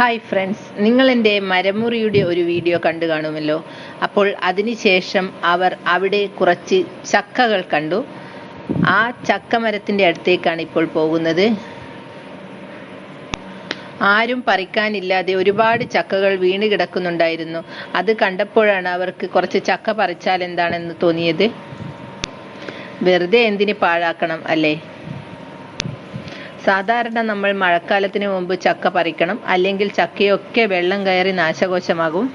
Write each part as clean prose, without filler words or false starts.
Hi friends, നിങ്ങൾ എൻ്റെ മരമുറിയുടെ ഒരു വീഡിയോ കണ്ടു കാണുമല്ലോ. അപ്പോൾ അതിനുശേഷം അവർ അവിടെ കുറച്ച് ചക്കകൾ കണ്ടു. ആ ചക്ക മരത്തിൻ്റെ അടുത്തേക്കാണ് ഇപ്പോൾ പോകുന്നത്. ആരും പറിക്കാനില്ലാതെ ഒരുപാട് ചക്കകൾ വീണ് കിടക്കുന്നുണ്ടായിരുന്നു. അത് കണ്ടപ്പോഴാണ് അവർക്ക് കുറച്ച് ചക്ക പറിച്ചാൽ എന്താണെന്ന് തോന്നിയത്. വെറുതെ എന്തിന് പാഴാക്കണം അല്ലേ? സാധാരണ നമ്മൾ മഴക്കാലത്തിന് മുമ്പ് ചക്ക പറിക്കണം, അല്ലെങ്കിൽ ചക്കയൊക്കെ വെള്ളം കയറി നാശകോശമാകും.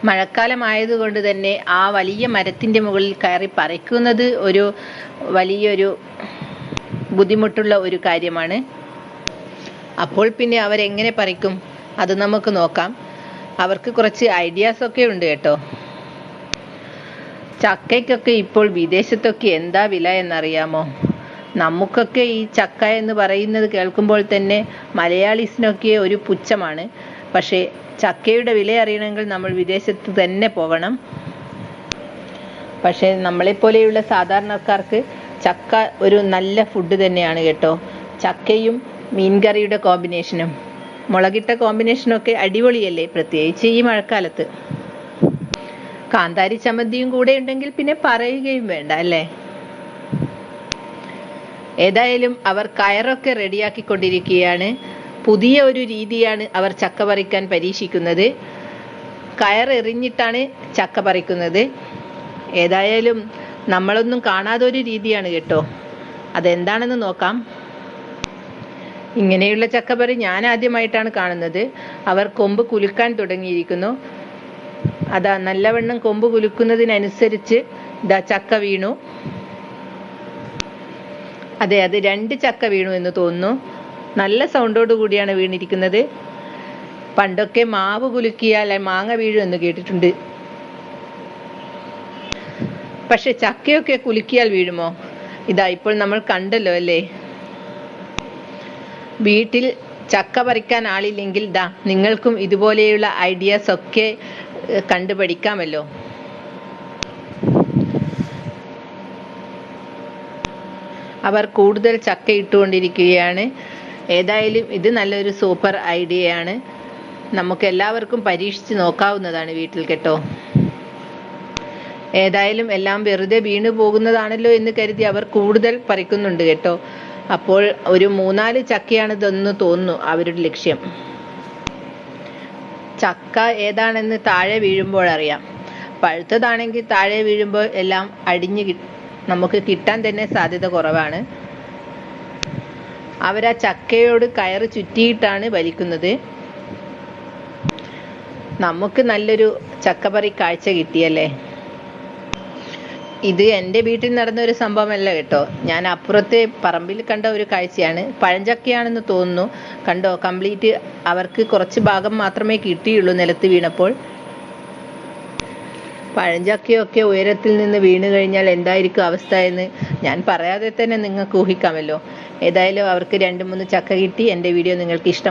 മഴക്കാലമായതുകൊണ്ട് തന്നെ ആ വലിയ മരത്തിൻ്റെ മുകളിൽ കയറി പറിക്കുന്നത് ഒരു വലിയൊരു ബുദ്ധിമുട്ടുള്ള ഒരു കാര്യമാണ്. അപ്പോൾ പിന്നെ അവരെങ്ങനെ പറിക്കും? അത് നമുക്ക് നോക്കാം. അവർക്ക് കുറച്ച് ഐഡിയാസ് ഒക്കെ ഉണ്ട് കേട്ടോ. ചക്കയ്ക്കൊക്കെ ഇപ്പോൾ വിദേശത്തൊക്കെ എന്താ വില എന്നറിയാമോ? നമുക്കൊക്കെ ഈ ചക്ക എന്ന് പറയുന്നത് കേൾക്കുമ്പോൾ തന്നെ മലയാളീസിനൊക്കെ ഒരു പുച്ഛമാണ്. പക്ഷേ ചക്കയുടെ വില അറിയണമെങ്കിൽ നമ്മൾ വിദേശത്ത് തന്നെ പോകണം. പക്ഷേ നമ്മളെപ്പോലെയുള്ള സാധാരണക്കാർക്ക് ചക്ക ഒരു നല്ല ഫുഡ് തന്നെയാണ് കേട്ടോ. ചക്കയും മീൻകറിയുടെ കോമ്പിനേഷനും മുളകിട്ട കോമ്പിനേഷനൊക്കെ അടിപൊളിയല്ലേ, പ്രത്യേകിച്ച് ഈ മഴക്കാലത്ത്. കാന്താരി ചമ്മന്തിയും കൂടെ ഉണ്ടെങ്കിൽ പിന്നെ പറയുകയും വേണ്ട അല്ലേ? ഏതായാലും അവർ കയറൊക്കെ റെഡിയാക്കിക്കൊണ്ടിരിക്കുകയാണ്. പുതിയ ഒരു രീതിയാണ് അവർ ചക്ക പറിക്കാൻ പരീക്ഷിക്കുന്നത്. കയറെറിഞ്ഞിട്ടാണ് ചക്ക പറിക്കുന്നത്. ഏതായാലും നമ്മളൊന്നും കാണാതൊരു രീതിയാണ് കേട്ടോ. അതെന്താണെന്ന് നോക്കാം. ഇങ്ങനെയുള്ള ചക്കപ്പറി ഞാൻ ആദ്യമായിട്ടാണ് കാണുന്നത്. അവർ കൊമ്പ് കുലുക്കാൻ തുടങ്ങിയിരിക്കുന്നു. അതാ നല്ലവണ്ണം കൊമ്പ് കുലുക്കുന്നതിനനുസരിച്ച് ഇതാ ചക്ക വീണു. അതെ, അത് 2 ചക്ക വീണു എന്ന് തോന്നുന്നു. നല്ല സൗണ്ടോട് കൂടിയാണ് വീണിരിക്കുന്നത്. പണ്ടൊക്കെ മാവ് കുലുക്കിയാൽ മാങ്ങ വീഴും എന്ന് കേട്ടിട്ടുണ്ട്. പക്ഷെ ചക്കയൊക്കെ കുലുക്കിയാൽ വീഴുമോ? ഇതാ ഇപ്പോൾ നമ്മൾ കണ്ടല്ലോ അല്ലേ? വീട്ടിൽ ചക്ക പറിക്കാൻ ആളില്ലെങ്കിൽ ദാ നിങ്ങൾക്കും ഇതുപോലെയുള്ള ഐഡിയാസ് ഒക്കെ കണ്ടുപഠിക്കാമല്ലോ. അവർ കൂടുതൽ ചക്ക ഇട്ടുകൊണ്ടിരിക്കുകയാണ്. ഏതായാലും ഇത് നല്ലൊരു സൂപ്പർ ഐഡിയയാണ്. നമുക്ക് എല്ലാവർക്കും പരീക്ഷിച്ച് നോക്കാവുന്നതാണ് വീട്ടിൽ കേട്ടോ. ഏതായാലും എല്ലാം വെറുതെ വീണു പോകുന്നതാണല്ലോ എന്ന് കരുതി അവർ കൂടുതൽ പറിക്കുന്നുണ്ട് കേട്ടോ. അപ്പോൾ ഒരു 3-4 ചക്കയാണിതെന്ന് തോന്നുന്നു അവരുടെ ലക്ഷ്യം. ചക്ക ഏതാണെന്ന് താഴെ വീഴുമ്പോഴറിയാം. പഴുത്തതാണെങ്കിൽ താഴെ വീഴുമ്പോൾ എല്ലാം അടിഞ്ഞ് നമുക്ക് കിട്ടാൻ തന്നെ സാധ്യത കുറവാണ്. അവരാ ചക്കയോട് കയറ് ചുറ്റിയിട്ടാണ് വലിക്കുന്നത്. നമുക്ക് നല്ലൊരു ചക്കപ്പറി കാഴ്ച കിട്ടിയല്ലേ. ഇത് എൻ്റെ വീട്ടിൽ നടന്ന ഒരു സംഭവമല്ല കേട്ടോ. ഞാൻ അപ്പുറത്തെ പറമ്പിൽ കണ്ട ഒരു കാഴ്ചയാണ്. പഴഞ്ചക്കയാണെന്ന് തോന്നുന്നു. കണ്ടോ, കംപ്ലീറ്റ് അവർക്ക് കുറച്ച് ഭാഗം മാത്രമേ കിട്ടിയുള്ളൂ നിലത്ത് വീണപ്പോൾ. പഴഞ്ചക്കയൊക്കെ ഉയരത്തിൽ നിന്ന് വീണ് കഴിഞ്ഞാൽ എന്തായിരിക്കും അവസ്ഥ എന്ന് ഞാൻ പറയാതെ തന്നെ നിങ്ങൾക്ക് ഊഹിക്കാമല്ലോ. ഏതായാലും അവർക്ക് 2-3 ചക്ക കിട്ടി. എൻ്റെ വീഡിയോ നിങ്ങൾക്ക് ഇഷ്ടം